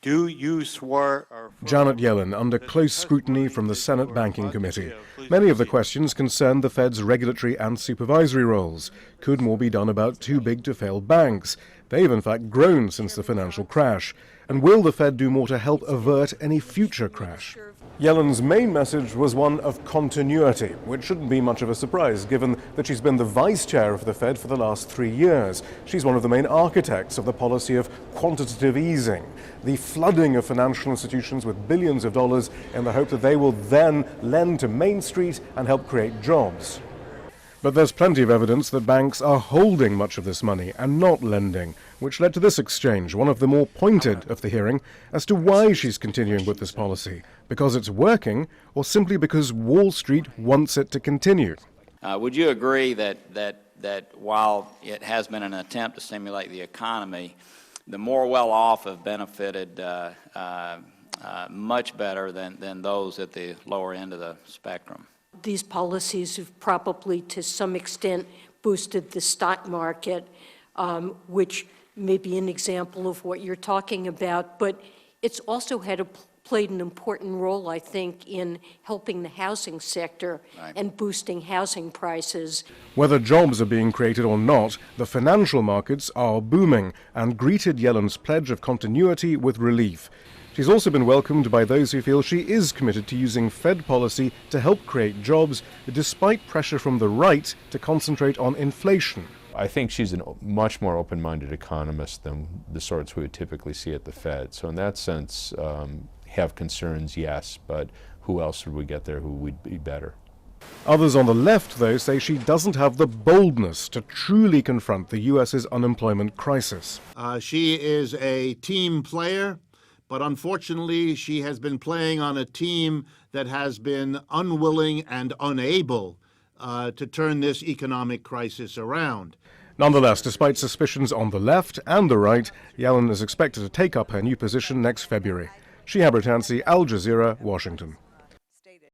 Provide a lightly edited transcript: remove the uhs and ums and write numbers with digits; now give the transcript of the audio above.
Do you swear or Janet Yellen under close scrutiny from the Senate Banking Committee. Many of the questions concern the Fed's regulatory and supervisory roles. Could more be done about too-big-to-fail banks? They've in fact grown since the financial crash. And will the Fed do more to help avert any future crash? Yellen's main message was one of continuity, which shouldn't be much of a surprise given that she's been the vice chair of the Fed for the last 3 years. She's one of the main architects of the policy of quantitative easing, the flooding of financial institutions with billions of dollars in the hope that they will then lend to Main Street and help create jobs. But there's plenty of evidence that banks are holding much of this money and not lending, which led to this exchange, one of the more pointed of the hearing, as to why she's continuing with this policy. Because it's working, or simply because Wall Street wants it to continue? Would you agree that while it has been an attempt to stimulate the economy, the more well-off have benefited much better than those at the lower end of the spectrum? These policies have probably, to some extent, boosted the stock market, which may be an example of what you're talking about, but it's also played an important role, I think, in helping the housing sector and boosting housing prices. Whether jobs are being created or not, the financial markets are booming and greeted Yellen's pledge of continuity with relief. She's also been welcomed by those who feel she is committed to using Fed policy to help create jobs, despite pressure from the right to concentrate on inflation. I think she's a much more open-minded economist than the sorts we would typically see at the Fed. So in that sense, have concerns, yes, but who else would we get there who would be better? Others on the left, though, say she doesn't have the boldness to truly confront the U.S.'s unemployment crisis. She is a team player, but unfortunately she has been playing on a team that has been unwilling and unable to turn this economic crisis around. Nonetheless, despite suspicions on the left and the right, Yellen is expected to take up her new position next February. Shihab, Rattansi, Al Jazeera, Washington.